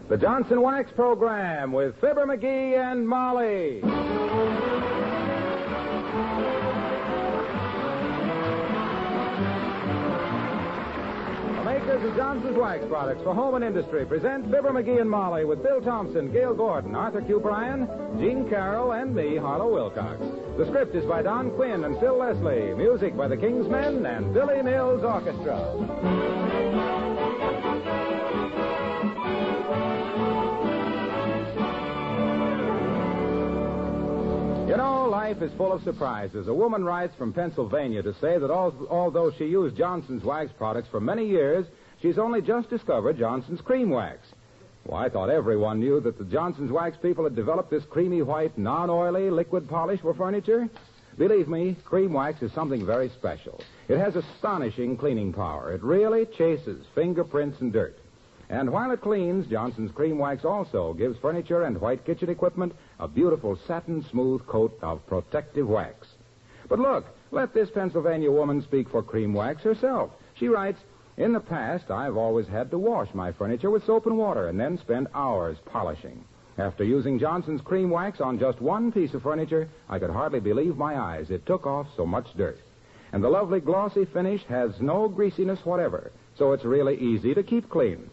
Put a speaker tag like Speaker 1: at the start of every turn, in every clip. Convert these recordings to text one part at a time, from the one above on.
Speaker 1: The Johnson Wax Program with Fibber McGee and Molly. The makers of Johnson's Wax products for home and industry present Fibber McGee and Molly with Bill Thompson, Gail Gordon, Arthur Q. Bryan, Gene Carroll, and me, Harlow Wilcox. The script is by Don Quinn and Phil Leslie. Music by the Kingsmen and Billy Mills Orchestra. You know, life is full of surprises. A woman writes from Pennsylvania to say that although she used Johnson's Wax products for many years, she's only just discovered Johnson's Cream Wax. Well, I thought everyone knew that the Johnson's Wax people had developed this creamy white, non-oily liquid polish for furniture. Believe me, Cream Wax is something very special. It has astonishing cleaning power. It really chases fingerprints and dirt. And while it cleans, Johnson's Cream Wax also gives furniture and white kitchen equipment a beautiful satin-smooth coat of protective wax. But look, let this Pennsylvania woman speak for Cream Wax herself. She writes, "In the past, I've always had to wash my furniture with soap and water and then spend hours polishing. After using Johnson's Cream Wax on just one piece of furniture, I could hardly believe my eyes. It took off so much dirt. And the lovely glossy finish has no greasiness whatever, so it's really easy to keep clean."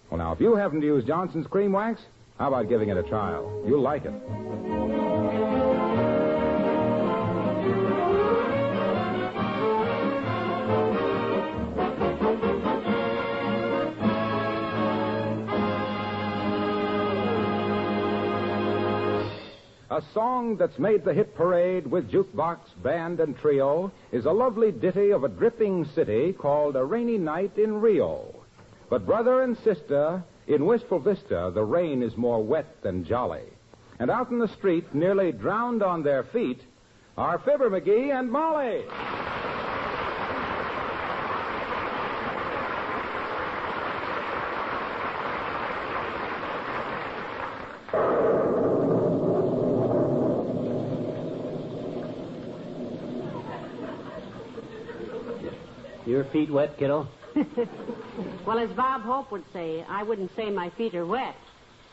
Speaker 1: Well, now, if you haven't used Johnson's Cream Wax, how about giving it a trial? You'll like it. A song that's made the hit parade with jukebox, band, and trio is a lovely ditty of a dripping city called A Rainy Night in Rio. But brother and sister, in Wistful Vista, the rain is more wet than jolly. And out in the street, nearly drowned on their feet, are Fibber McGee and Molly.
Speaker 2: Your feet wet, kiddo?
Speaker 3: Well, as Bob Hope would say, I wouldn't say my feet are wet.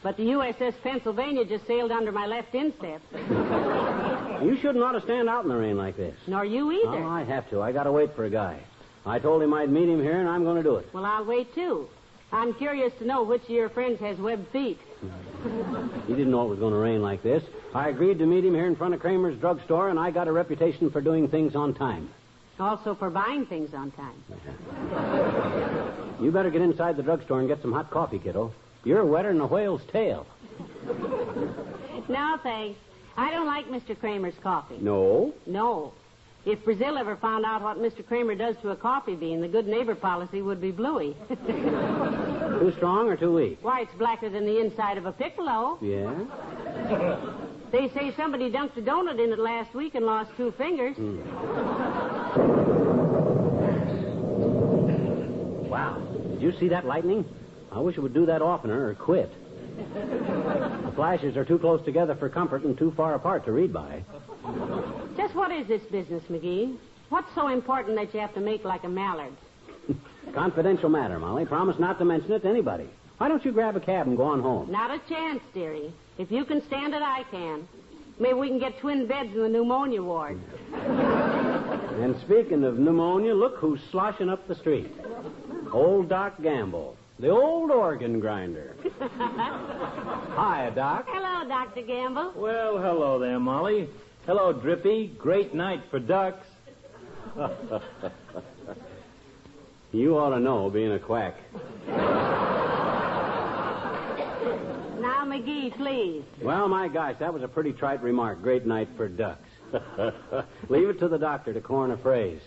Speaker 3: But the USS Pennsylvania just sailed under my left instep.
Speaker 2: You shouldn't ought to stand out in the rain like this.
Speaker 3: Nor you either.
Speaker 2: Oh, I have to. I got to wait for a guy. I told him I'd meet him here, and I'm going to do it.
Speaker 3: Well, I'll wait, too. I'm curious to know which of your friends has webbed feet.
Speaker 2: He didn't know it was going to rain like this. I agreed to meet him here in front of Kramer's Drugstore, and I got a reputation for doing things on time.
Speaker 3: Also for buying things on time.
Speaker 2: You better get inside the drugstore and get some hot coffee, kiddo. You're wetter than a whale's tail.
Speaker 3: No, thanks. I don't like Mr. Kramer's coffee.
Speaker 2: No?
Speaker 3: No. If Brazil ever found out what Mr. Kramer does to a coffee bean, the good neighbor policy would be bluey.
Speaker 2: Too strong or too weak?
Speaker 3: Why, it's blacker than the inside of a piccolo.
Speaker 2: Yeah?
Speaker 3: They say somebody dunked a donut in it last week and lost 2 fingers.
Speaker 2: Wow. Did you see that lightning? I wish it would do that oftener or quit. The flashes are too close together for comfort and too far apart to read by.
Speaker 3: Just what is this business, McGee? What's so important that you have to make like a mallard?
Speaker 2: Confidential matter, Molly. Promise not to mention it to anybody. Why don't you grab a cab and go on home?
Speaker 3: Not a chance, dearie. If you can stand it, I can. Maybe we can get twin beds in the pneumonia ward.
Speaker 2: And speaking of pneumonia, look who's sloshing up the street. Old Doc Gamble, the old organ grinder. Hiya, Doc.
Speaker 3: Hello, Dr. Gamble.
Speaker 4: Well, hello there, Molly. Hello, Drippy. Great night for ducks.
Speaker 2: You ought to know, being a quack.
Speaker 3: Now, McGee, please.
Speaker 2: Well, my gosh, that was a pretty trite remark. Great night for ducks. Leave it to the doctor to coin a phrase.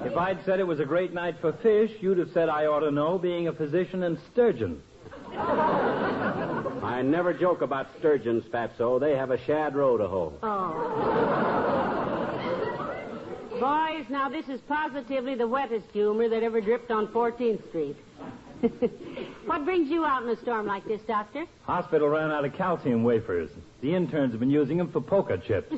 Speaker 4: If I'd said it was a great night for fish, you'd have said I ought to know, being a physician in sturgeon.
Speaker 2: I never joke about sturgeons, Fatso. They have a shad row to hoe.
Speaker 3: Oh. Boys, now this is positively the wettest humor that ever dripped on 14th Street. What brings you out in a storm like this, Doctor?
Speaker 4: Hospital ran out of calcium wafers. The interns have been using them for poker chips.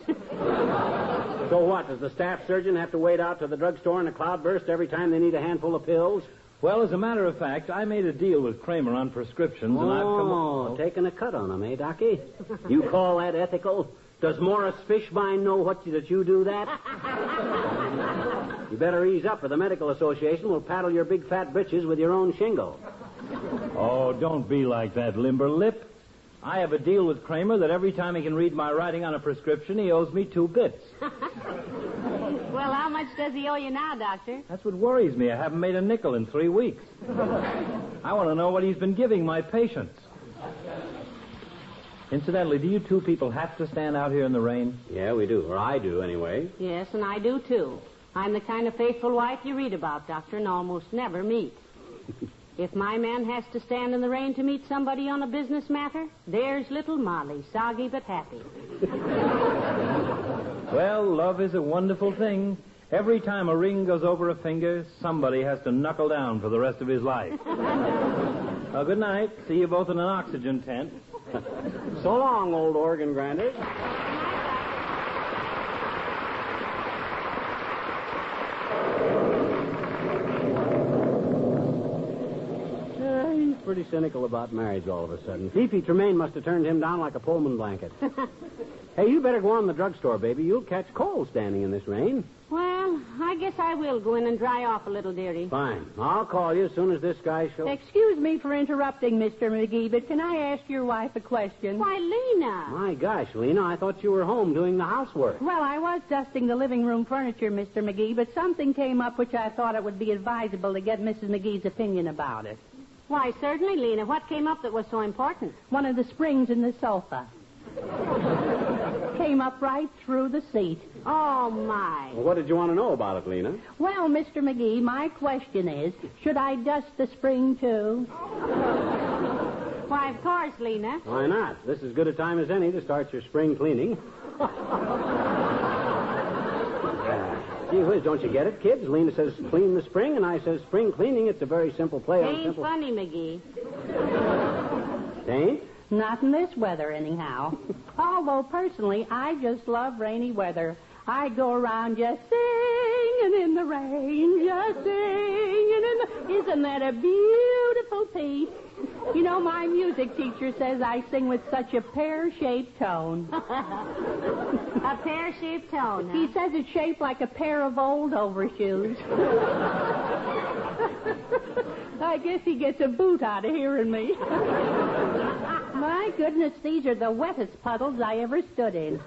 Speaker 2: So what? Does the staff surgeon have to wait out to the drugstore in a cloudburst every time they need a handful of pills?
Speaker 4: Well, as a matter of fact, I made a deal with Kramer on prescriptions, and I've come...
Speaker 2: Oh, taking a cut on him, eh, Docky? You call that ethical? Does Morris Fishbein know that you do that? You better ease up, or the Medical Association will paddle your big fat britches with your own shingle.
Speaker 4: Oh, don't be like that, limber lip. I have a deal with Kramer that every time he can read my writing on a prescription, he owes me 2 bits.
Speaker 3: Well, how much does he owe you now, Doctor?
Speaker 4: That's what worries me. I haven't made a nickel in 3 weeks. I want to know what he's been giving my patients. Incidentally, do you 2 people have to stand out here in the rain?
Speaker 2: Yeah, we do. Or I do, anyway.
Speaker 3: Yes, and I do, too. I'm the kind of faithful wife you read about, Doctor, and almost never meet. If my man has to stand in the rain to meet somebody on a business matter, there's little Molly, soggy but happy.
Speaker 4: Well, love is a wonderful thing. Every time a ring goes over a finger, somebody has to knuckle down for the rest of his life. Well, good night. See you both in an oxygen tent.
Speaker 2: So long, old organ grinders. He's pretty cynical about marriage all of a sudden. Fifi Tremaine must have turned him down like a Pullman blanket. Hey, you better go on the drugstore, baby. You'll catch cold standing in this rain.
Speaker 3: Well, I guess I will go in and dry off a little, dearie.
Speaker 2: Fine. I'll call you as soon as this guy shows...
Speaker 5: Excuse me for interrupting, Mr. McGee, but can I ask your wife a question?
Speaker 3: Why, Lena.
Speaker 2: My gosh, Lena, I thought you were home doing the housework.
Speaker 5: Well, I was dusting the living room furniture, Mr. McGee, but something came up which I thought it would be advisable to get Mrs. McGee's opinion about it.
Speaker 3: Why, certainly, Lena. What came up that was so important?
Speaker 5: One of the springs in the sofa. Came up right through the seat.
Speaker 3: Oh, my.
Speaker 2: Well, what did you want to know about it, Lena?
Speaker 5: Well, Mr. McGee, my question is, should I dust the spring, too?
Speaker 3: Why, of course, Lena.
Speaker 2: Why not? This is as good a time as any to start your spring cleaning. Gee whiz, don't you get it, kids? Lena says clean the spring, and I says spring cleaning. It's a very simple play on
Speaker 3: Ain't
Speaker 2: simple...
Speaker 3: funny, McGee.
Speaker 2: Ain't?
Speaker 5: Not in this weather, anyhow. Although, personally, I just love rainy weather. I go around just singing in the rain, just singing in the... Isn't that a beautiful piece? You know, my music teacher says I sing with such a pear-shaped tone.
Speaker 3: A pear-shaped tone, huh?
Speaker 5: He says it's shaped like a pair of old overshoes. I guess he gets a boot out of hearing me. My goodness, these are the wettest puddles I ever stood in.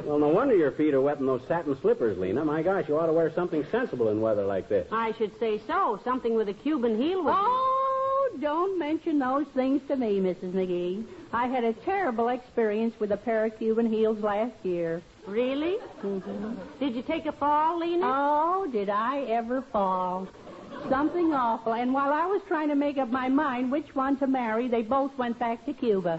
Speaker 2: Well, no wonder your feet are wet in those satin slippers, Lena. My gosh, you ought to wear something sensible in weather like this.
Speaker 3: I should say so. Something with a Cuban heel would...
Speaker 5: Oh, don't mention those things to me, Mrs. McGee. I had a terrible experience with a pair of Cuban heels last year.
Speaker 3: Really?
Speaker 5: Mm-hmm.
Speaker 3: Did you take a fall, Lena?
Speaker 5: Oh, did I ever fall. Something awful. And while I was trying to make up my mind which one to marry, they both went back to Cuba.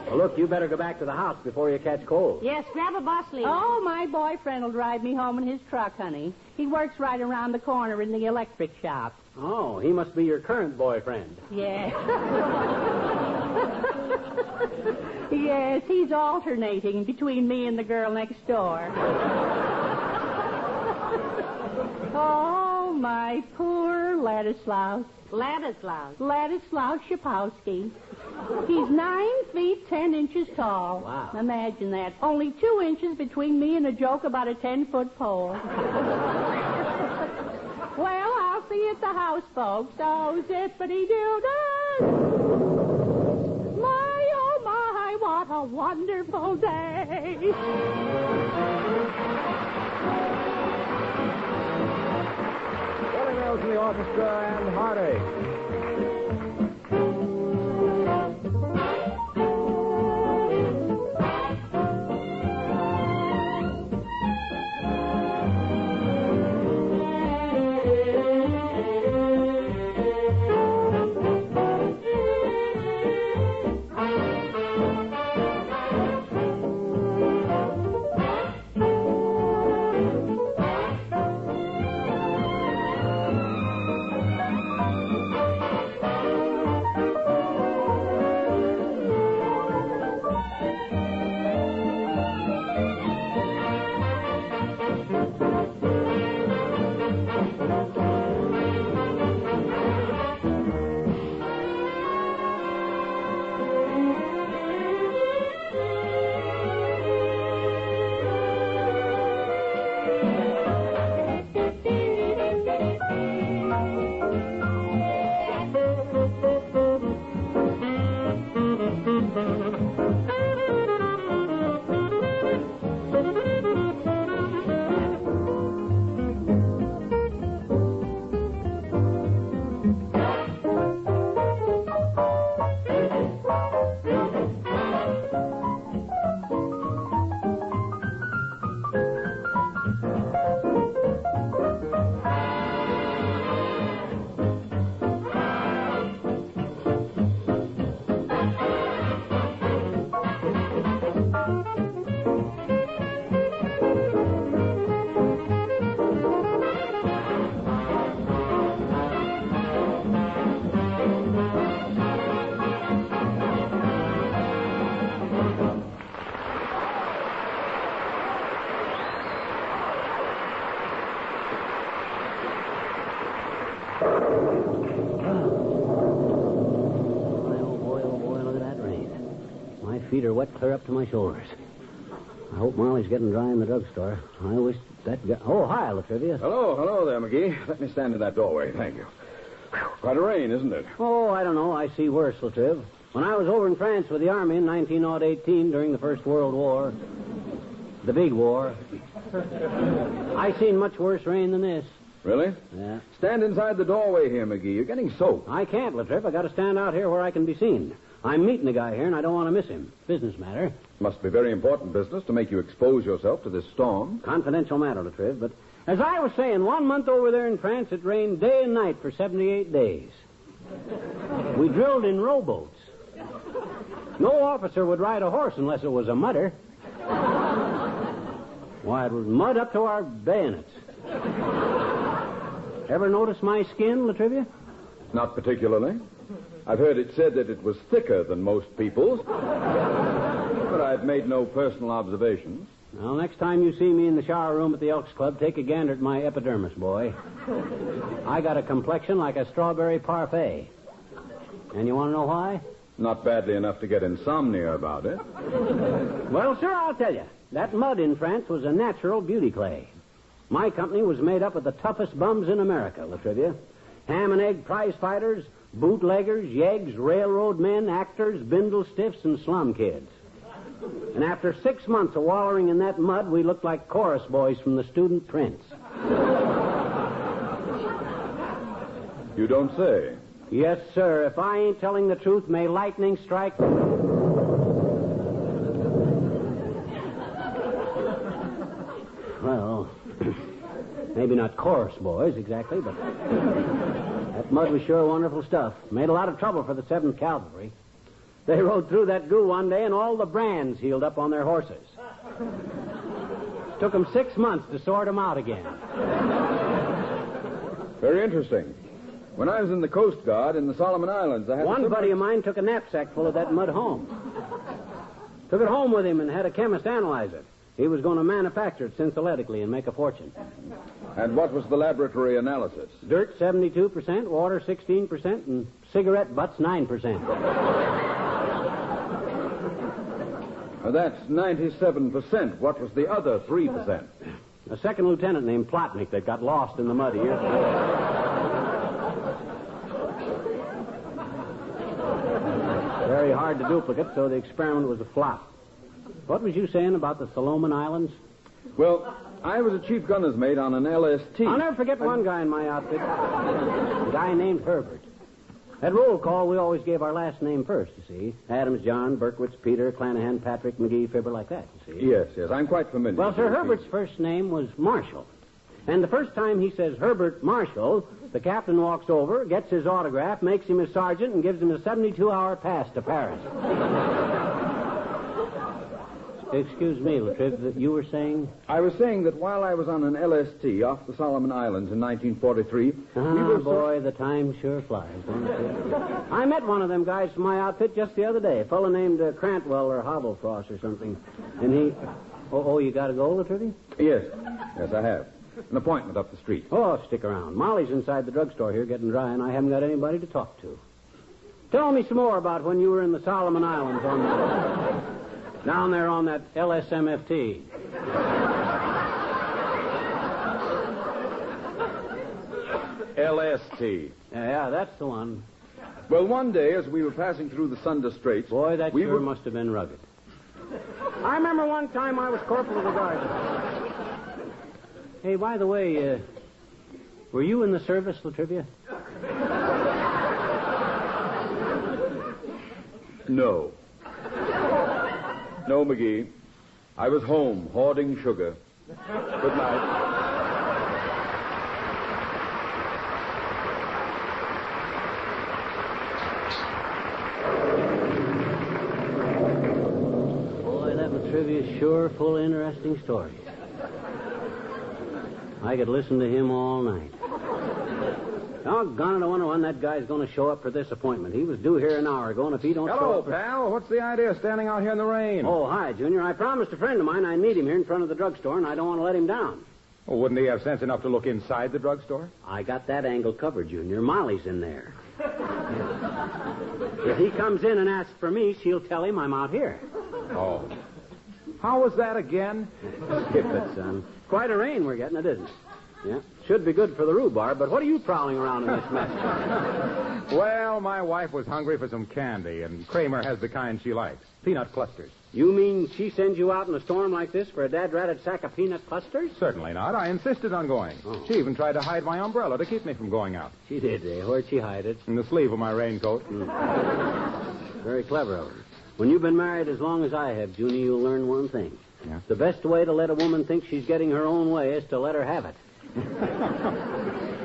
Speaker 2: Well, look, you better go back to the house before you catch cold.
Speaker 3: Yes, grab a bus, Lena.
Speaker 5: Oh, my boyfriend will drive me home in his truck, honey. He works right around the corner in the electric shop.
Speaker 2: Oh, he must be your current boyfriend.
Speaker 5: Yeah. Yes, he's alternating between me and the girl next door. Oh, my poor Ladislaus.
Speaker 3: Ladislaus.
Speaker 5: Ladislaus Shapowski. He's 9 feet 10 inches tall.
Speaker 2: Wow.
Speaker 5: Imagine that. Only 2 inches between me and a joke about a 10-foot pole. Well, I'll see you at the house, folks. Oh, zippity-doo-dah. My, oh, my, what a wonderful day.
Speaker 1: Billy Mills in the orchestra and Heartache.
Speaker 2: Oh, boy, look at that rain. My feet are wet clear up to my shoulders. I hope Molly's getting dry in the drugstore. I wish that guy... Oh, hi, Latrivia.
Speaker 6: Hello there, McGee. Let me stand in that doorway. Thank you. Quite a rain, isn't it?
Speaker 2: Oh, I don't know. I see worse, Latriv. When I was over in France with the Army in 1918 during the First World War, the big war, I seen much worse rain than this.
Speaker 6: Really?
Speaker 2: Yeah.
Speaker 6: Stand inside the doorway here, McGee. You're getting soaked.
Speaker 2: I can't, Latriv. I got to stand out here where I can be seen. I'm meeting a guy here, and I don't want to miss him. Business matter.
Speaker 6: Must be very important business to make you expose yourself to this storm.
Speaker 2: Confidential matter, Latriv. But as I was saying, 1 month over there in France, it rained day and night for 78 days. We drilled in rowboats. No officer would ride a horse unless it was a mudder. Why, it was mud up to our bayonets. Ever notice my skin, Latrivia?
Speaker 6: Not particularly. I've heard it said that it was thicker than most people's. But I've made no personal observations.
Speaker 2: Well, next time you see me in the shower room at the Elks Club, take a gander at my epidermis, boy. I got a complexion like a strawberry parfait. And you want to know why?
Speaker 6: Not badly enough to get insomnia about it.
Speaker 2: Well, sir, I'll tell you. That mud in France was a natural beauty clay. My company was made up of the toughest bums in America, Latrivia. Ham and egg prize fighters, bootleggers, yeggs, railroad men, actors, bindle stiffs, and slum kids. And after 6 months of wallowing in that mud, we looked like chorus boys from the Student Prince.
Speaker 6: You don't say.
Speaker 2: Yes, sir. If I ain't telling the truth, may lightning strike... Well, maybe not chorus boys exactly, but that mud was sure wonderful stuff. Made a lot of trouble for the 7th Cavalry. They rode through that goo one day, and all the brands healed up on their horses. Took them 6 months to sort them out again.
Speaker 6: Very interesting. When I was in the Coast Guard in the Solomon Islands, I had...
Speaker 2: One buddy of mine took a knapsack full of that mud home. Took it home with him and had a chemist analyze it. He was going to manufacture it synthetically and make a fortune.
Speaker 6: And what was the laboratory analysis?
Speaker 2: Dirt, 72%, water, 16%, and cigarette butts, 9%.
Speaker 6: Now, that's 97%. What was the other 3%?
Speaker 2: A second lieutenant named Plotnik that got lost in the mud years ago. Very hard to duplicate, so the experiment was a flop. What was you saying about the Solomon Islands?
Speaker 6: Well, I was a chief gunner's mate on an LST.
Speaker 2: I'll never forget one guy in my outfit. A guy named Herbert. At roll call, we always gave our last name first, you see. Adams, John, Berkowitz, Peter, Clanahan, Patrick, McGee, Fibber, like that, you see.
Speaker 6: Yes, I'm quite familiar.
Speaker 2: Well, Sir Herbert's first name was Marshall. And the first time he says Herbert Marshall, the captain walks over, gets his autograph, makes him a sergeant, and gives him a 72-hour pass to Paris. Excuse me, Latriv, you were saying?
Speaker 6: I was saying that while I was on an LST off the Solomon Islands in 1943... we were
Speaker 2: boy, the time sure flies, don't it? I met one of them guys from my outfit just the other day, a fellow named Crantwell or Hobblefrost or something. And he... Oh, you got to go, Latriv?
Speaker 6: Yes, I have. An appointment up the street.
Speaker 2: Oh, stick around. Molly's inside the drugstore here getting dry, and I haven't got anybody to talk to. Tell me some more about when you were in the Solomon Islands down there on that LSMFT.
Speaker 6: LST.
Speaker 2: Yeah, that's the one.
Speaker 6: Well, one day, as we were passing through the Sunda Straits...
Speaker 2: Boy, that sure must have been rugged. I remember one time I was corporal of the guard. Hey, by the way, were you in the service, Latrivia?
Speaker 6: No. No, McGee. I was home, hoarding sugar. Good night.
Speaker 2: Boy, that Latrivia's sure full of interesting stories. I could listen to him all night. Doggone it, I wonder when that guy's going to show up for this appointment. He was due here an hour ago, and if he don't show
Speaker 1: Hello,
Speaker 2: up...
Speaker 1: pal. What's the idea of standing out here in the rain?
Speaker 2: Oh, hi, Junior. I promised a friend of mine I'd meet him here in front of the drugstore, and I don't want to let him down.
Speaker 1: Well, wouldn't he have sense enough to look inside the drugstore?
Speaker 2: I got that angle covered, Junior. Molly's in there. If he comes in and asks for me, she'll tell him I'm out here.
Speaker 1: Oh. How was that again?
Speaker 2: Skip it, son. Quite a rain we're getting, it isn't. Yeah. Should be good for the rhubarb, but what are you prowling around in this mess?
Speaker 1: Well, my wife was hungry for some candy, and Kramer has the kind she likes. Peanut clusters.
Speaker 2: You mean she sends you out in a storm like this for a dad-ratted sack of peanut clusters?
Speaker 1: Certainly not. I insisted on going.
Speaker 2: Oh.
Speaker 1: She even tried to hide my umbrella to keep me from going out.
Speaker 2: She did, eh? Where'd she hide it?
Speaker 1: In the sleeve of my raincoat.
Speaker 2: Very clever of her. When you've been married as long as I have, Junie, you'll learn one thing.
Speaker 1: Yeah?
Speaker 2: The best way to let a woman think she's getting her own way is to let her have it.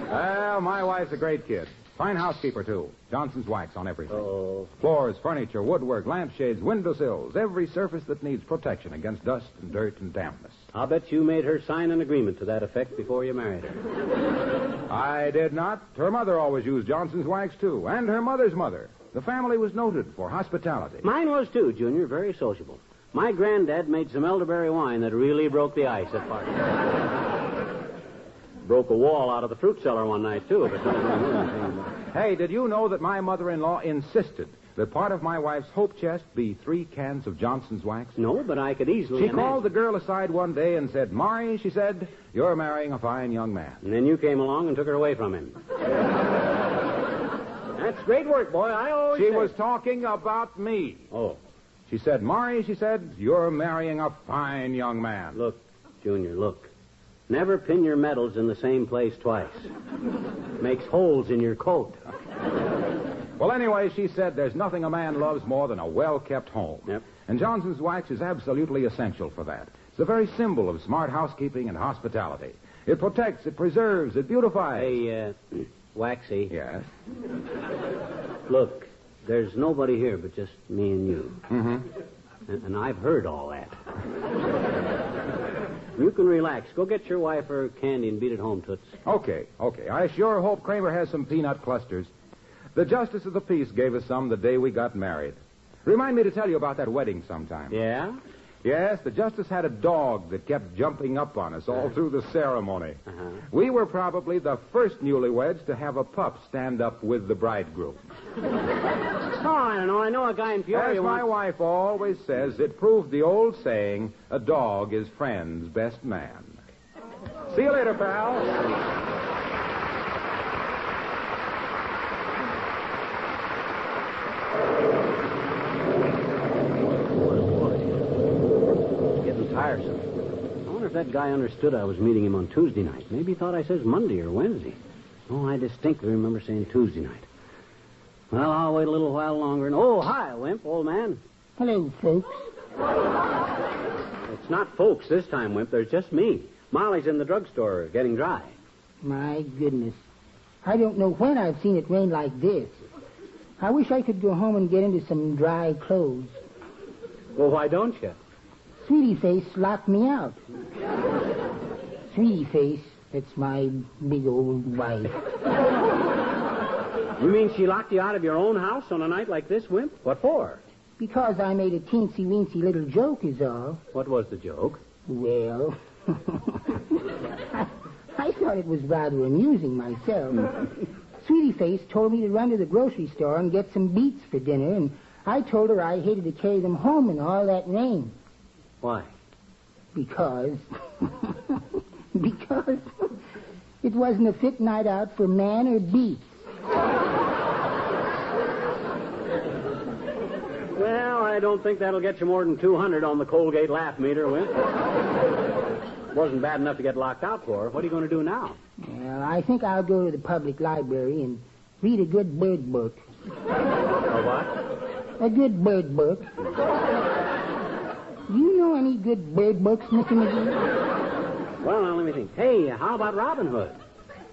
Speaker 1: Well, my wife's a great kid. Fine housekeeper, too. Johnson's wax on everything.
Speaker 2: Oh.
Speaker 1: Floors, furniture, woodwork, lampshades, windowsills, every surface that needs protection against dust and dirt and dampness.
Speaker 2: I'll bet you made her sign an agreement to that effect before you married her.
Speaker 1: I did not. Her mother always used Johnson's wax, too, and her mother's mother. The family was noted for hospitality.
Speaker 2: Mine was, too, Junior. Very sociable. My granddad made some elderberry wine that really broke the ice at parties. Broke a wall out of the fruit cellar one night, too. But
Speaker 1: Hey, did you know that my mother-in-law insisted that part of my wife's hope chest be 3 cans of Johnson's wax?
Speaker 2: No, but I could easily
Speaker 1: She
Speaker 2: imagine.
Speaker 1: called the girl aside one day and said, "Mari," she said, "you're marrying a fine young man."
Speaker 2: And then you came along and took her away from him. That's great work, boy. I always
Speaker 1: She
Speaker 2: said...
Speaker 1: was talking about me.
Speaker 2: Oh,
Speaker 1: She said, "Mari," she said, "you're marrying a fine young man."
Speaker 2: look, Junior, look. Never pin your medals in the same place twice. Makes holes in your coat.
Speaker 1: Well, anyway, she said there's nothing a man loves more than a well-kept home.
Speaker 2: Yep.
Speaker 1: And Johnson's wax is absolutely essential for that. It's the very symbol of smart housekeeping and hospitality. It protects, it preserves, it beautifies.
Speaker 2: Hey, Waxy.
Speaker 1: Yes?
Speaker 2: Look, there's nobody here but just me and you.
Speaker 1: Mm-hmm.
Speaker 2: And I've heard all that. You can relax. Go get your wife her candy and beat it home, Toots.
Speaker 1: Okay. I sure hope Kramer has some peanut clusters. The Justice of the Peace gave us some the day we got married. Remind me to tell you about that wedding sometime.
Speaker 2: Yeah?
Speaker 1: Yes, the Justice had a dog that kept jumping up on us all through the ceremony.
Speaker 2: Uh-huh.
Speaker 1: We were probably the first newlyweds to have a pup stand up with the bridegroom.
Speaker 2: Oh, I don't know. I know a guy in Peoria
Speaker 1: As my wife always says, it proved the old saying, a dog is friend's best man. See you later, pal.
Speaker 2: Tiresome. I wonder if that guy understood I was meeting him on Tuesday night. Maybe he thought I says Monday or Wednesday. Oh, I distinctly remember saying Tuesday night. Well, I'll wait a little while longer. And oh, hi, Wimp, old man.
Speaker 7: Hello, folks.
Speaker 2: It's not folks this time, Wimp. There's just me. Molly's in the drugstore getting dry.
Speaker 7: My goodness. I don't know when I've seen it rain like this. I wish I could go home and get into some dry clothes.
Speaker 2: Well, why don't you?
Speaker 7: Sweetie Face locked me out. Sweetie Face, that's my big old wife.
Speaker 2: You mean she locked you out of your own house on a night like this, Wimp? What for?
Speaker 7: Because I made a teensy-weensy little joke is all.
Speaker 2: What was the joke?
Speaker 7: Well, I thought it was rather amusing myself. Sweetie Face told me to run to the grocery store and get some beets for dinner, and I told her I hated to carry them home in all that rain.
Speaker 2: Why?
Speaker 7: Because it wasn't a fit night out for man or beast.
Speaker 2: Well, I don't think that'll get you more than 200 on the Colgate laugh meter, Wimp. Wasn't bad enough to get locked out for. What are you going to do now?
Speaker 7: Well, I think I'll go to the public library and read a good bird book.
Speaker 2: A what?
Speaker 7: A good bird book. Do you know any good bird books, Mr. McGee?
Speaker 2: Well, now, let me think. Hey, how about Robin Hood?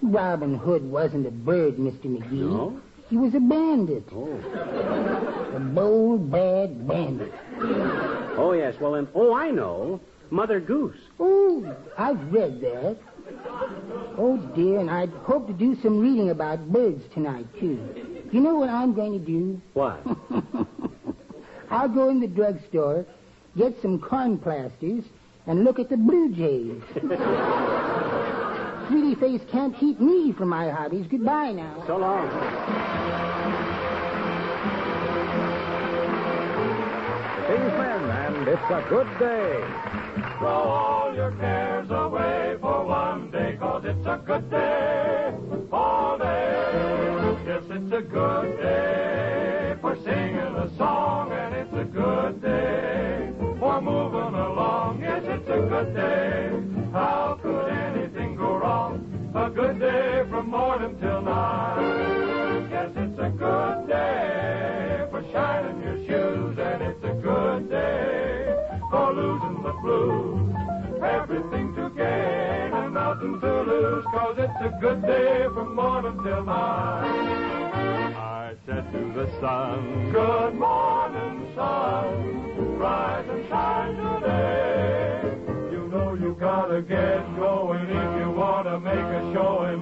Speaker 7: Robin Hood wasn't a bird, Mr. McGee.
Speaker 2: No?
Speaker 7: He was a bandit.
Speaker 2: Oh.
Speaker 7: A bold, bad bandit.
Speaker 2: Oh, yes. Well, then, I know. Mother Goose.
Speaker 7: Oh, I've read that. Oh, dear, and I'd hope to do some reading about birds tonight, too. You know what I'm going to do?
Speaker 2: What?
Speaker 7: I'll go in the drugstore, get some corn plasters, and look at the blue jays. Sweetie Face can't keep me from my hobbies. Goodbye now.
Speaker 2: So long.
Speaker 1: The King's Men, and it's a good day.
Speaker 8: Throw all your cares away for one day, 'cause it's a good day all day. Yes, it's a good day for singing a song, and it's a good day for moving along. Yes, it's a good day. How could anything go wrong? A good day from morning till night. Yes, it's a good day for shining your shoes, and it's a good day for losing the blues. Everything to gain and nothing to lose, 'cause it's a good day from morning till night. I said to the sun, good morning, sun, rise and shine today. You know you gotta get going if you wanna make a showing,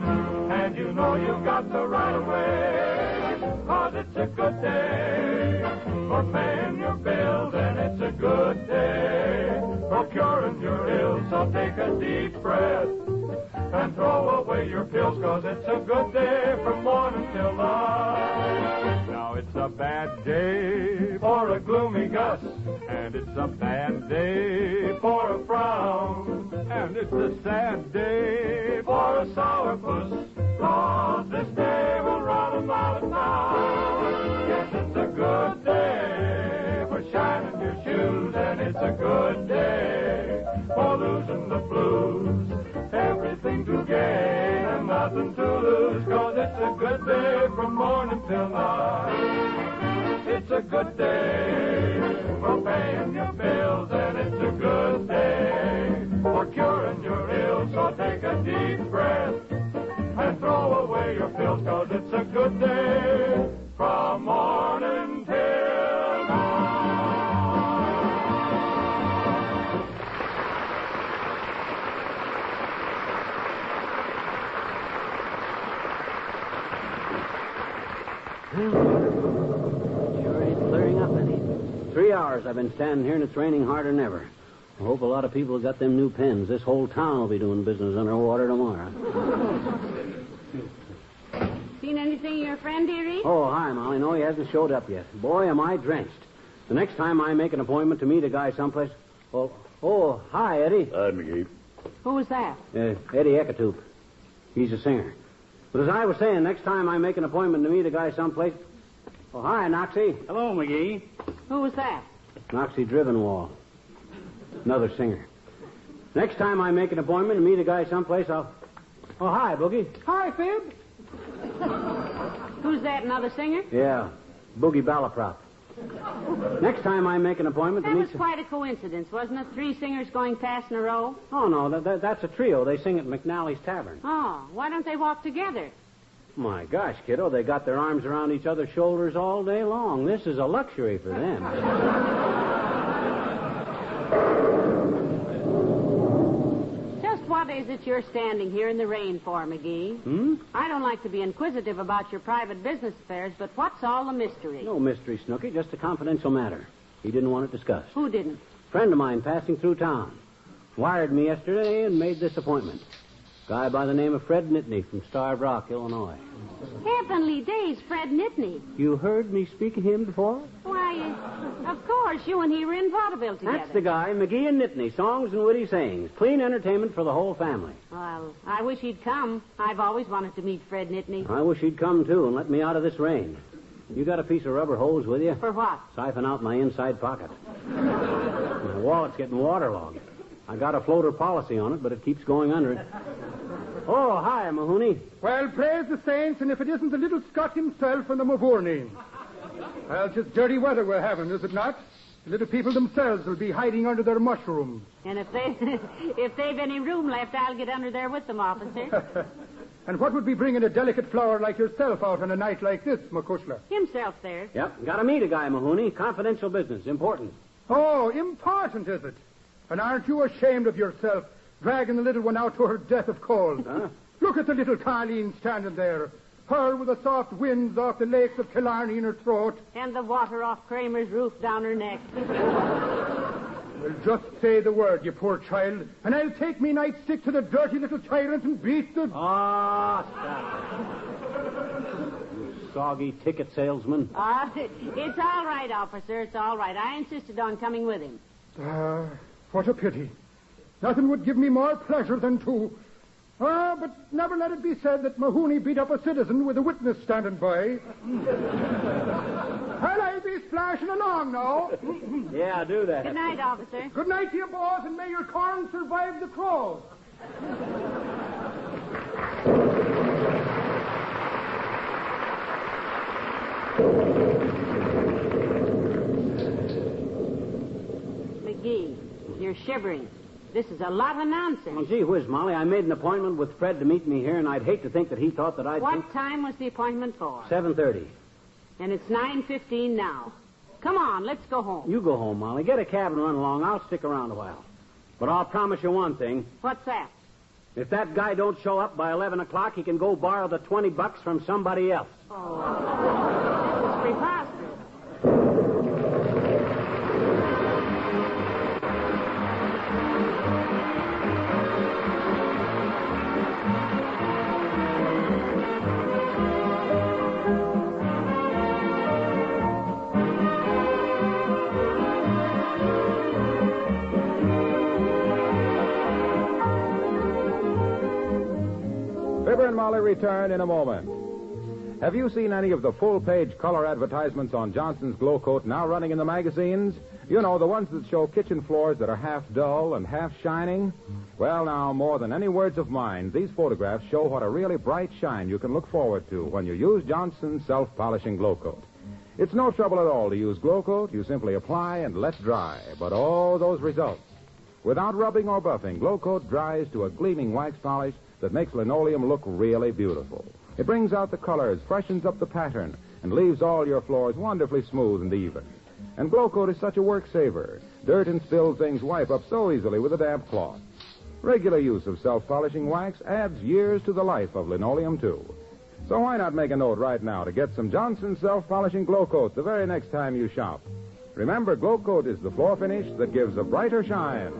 Speaker 8: and you know you got to right away, 'cause it's a good day for paying your bills, and it's a good day for curing your ills. So take a deep breath and throw away your pills, 'cause it's a good day from morning till night. Now it's a bad day for a gloomy gust, and it's a bad day for a frown, and it's a sad day for a sourpuss, 'cause this day will run 'em out of town. Yes, it's a good day for shining your shoes, and it's a good day for losing the blues. Everything to gain and nothing to lose, 'cause it's a good day from morning till night. It's a good day for paying your bills, and it's a good day for curing your ills. So take a deep breath and throw away your pills, 'cause it's a good day from morning till night.
Speaker 2: Sure ain't clearing up any. 3 hours I've been standing here, and it's raining harder than ever. I hope a lot of people have got them new pens. This whole town will be doing business underwater tomorrow.
Speaker 3: Seen anything of your friend, dearie?
Speaker 2: Oh, hi, Molly. No, he hasn't showed up yet. Boy, am I drenched. The next time I make an appointment to meet a guy someplace... Oh, hi, Eddie.
Speaker 6: Hi, McGee.
Speaker 3: Who was that?
Speaker 2: Eddie Ekatoop. He's a singer. But as I was saying, next time I make an appointment to meet a guy someplace... Oh, hi, Noxie.
Speaker 4: Hello, McGee.
Speaker 3: Who was that?
Speaker 2: Noxie Drivenwall. Another singer. Next time I make an appointment to meet a guy someplace, I'll... Oh, hi, Boogie.
Speaker 7: Hi, Fib.
Speaker 3: Who's that, another singer?
Speaker 2: Yeah, Boogie Balaprop. Next time I make an appointment to
Speaker 3: That
Speaker 2: meet...
Speaker 3: was quite a coincidence, wasn't it? 3 singers going past in a row.
Speaker 2: Oh, no, that's a trio. They sing at McNally's Tavern.
Speaker 3: Oh, why don't they walk together?
Speaker 2: My gosh, kiddo, they got their arms around each other's shoulders all day long. This is a luxury for them.
Speaker 3: Just what is it you're standing here in the rain for, McGee? I don't like to be inquisitive about your private business affairs, but what's all the mystery?
Speaker 2: No mystery, Snooky, just a confidential matter. He didn't want it discussed.
Speaker 3: Who didn't?
Speaker 2: Friend of mine passing through town. Wired me yesterday and made this appointment. Guy by the name of Fred Nittany from Starved Rock, Illinois.
Speaker 3: Heavenly days, Fred Nittany.
Speaker 2: You heard me speak of him before?
Speaker 3: Why, of course, you and he were in vaudeville together.
Speaker 2: That's the guy, McGee and Nittany, songs and witty sayings. Clean entertainment for the whole family.
Speaker 3: Well, I wish he'd come. I've always wanted to meet Fred Nittany.
Speaker 2: I wish he'd come, too, and let me out of this rain. You got a piece of rubber hose with you?
Speaker 3: For what?
Speaker 2: Siphon out my inside pocket. My wallet's getting waterlogged. I got a floater policy on it, but it keeps going under it. Oh, hi, Mahoney.
Speaker 9: Well, praise the saints, and if it isn't the little Scot himself and the Mavourney. Well, it's just dirty weather we're having, is it not? The little people themselves will be hiding under their mushrooms.
Speaker 3: And if they've any room left, I'll get under there with them, officer.
Speaker 9: And what would be bringing a delicate flower like yourself out on a night like this, McCushla?
Speaker 3: Himself there.
Speaker 2: Yep, got to meet a guy, Mahoney. Confidential business, important.
Speaker 9: Oh, important, is it? And aren't you ashamed of yourself, dragging the little one out to her death of cold?
Speaker 2: Huh?
Speaker 9: Look at the little Carleen standing there. Her with the soft winds off the lakes of Killarney in her throat.
Speaker 3: And the water off Kramer's roof down her neck.
Speaker 9: Well, just say the word, you poor child, and I'll take me nightstick to the dirty little tyrant and beat the...
Speaker 2: Ah, stop it. You soggy ticket salesman.
Speaker 3: It's all right, officer. It's all right. I insisted on coming with him.
Speaker 9: What a pity. Nothing would give me more pleasure than to... but never let it be said that Mahoney beat up a citizen with a witness standing by. Well, I'll be splashing along now.
Speaker 2: Yeah, do that.
Speaker 3: Good night, officer.
Speaker 9: Good night to you, boys, and may your corn survive the crows.
Speaker 3: McGee, you're shivering. This is a lot of nonsense.
Speaker 2: Well, gee whiz, Molly, I made an appointment with Fred to meet me here, and I'd hate to think that he thought that I'd...
Speaker 3: What time was the appointment for?
Speaker 2: 7:30.
Speaker 3: And it's 9:15 now. Come on, let's go home.
Speaker 2: You go home, Molly. Get a cab and run along. I'll stick around a while. But I'll promise you one thing.
Speaker 3: What's that?
Speaker 2: If that guy don't show up by 11 o'clock, he can go borrow the $20 from somebody else.
Speaker 3: Oh, this is preposterous.
Speaker 1: Fibber and Molly return in a moment. Have you seen any of the full-page color advertisements on Johnson's Glow Coat now running in the magazines? You know, the ones that show kitchen floors that are half dull and half shining? Well, now, more than any words of mine, these photographs show what a really bright shine you can look forward to when you use Johnson's self-polishing Glow Coat. It's no trouble at all to use Glow Coat. You simply apply and let dry. But oh, those results. Without rubbing or buffing, Glow Coat dries to a gleaming wax polish that makes linoleum look really beautiful. It brings out the colors, freshens up the pattern, and leaves all your floors wonderfully smooth and even. And Glow Coat is such a work saver. Dirt and spilled things wipe up so easily with a damp cloth. Regular use of self-polishing wax adds years to the life of linoleum, too. So why not make a note right now to get some Johnson's self-polishing Glow Coat the very next time you shop? Remember, Glow Coat is the floor finish that gives a brighter shine.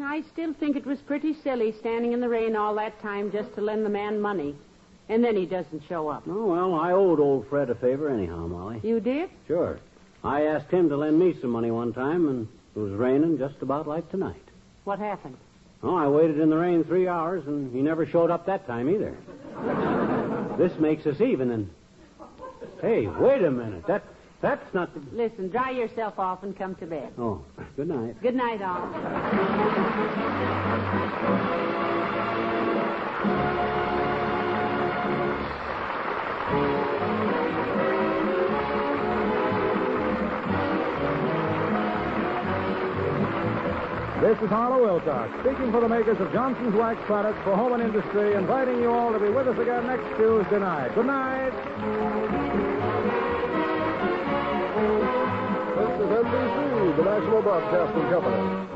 Speaker 3: I still think it was pretty silly standing in the rain all that time just to lend the man money. And then he doesn't show up.
Speaker 2: Oh, well, I owed old Fred a favor anyhow, Molly.
Speaker 3: You did?
Speaker 2: Sure. I asked him to lend me some money one time, and it was raining just about like tonight.
Speaker 3: What happened?
Speaker 2: Oh, I waited in the rain 3 hours, and he never showed up that time either. This makes us even, and... Hey, wait a minute. That's not the...
Speaker 3: Listen, dry yourself off and come to bed.
Speaker 2: Oh, good night.
Speaker 3: Good night, all.
Speaker 1: This is Harlow Wilcox, speaking for the makers of Johnson's Wax Products for Home and Industry, inviting you all to be with us again next Tuesday night. Good night.
Speaker 10: This is NBC, the National Broadcasting Company.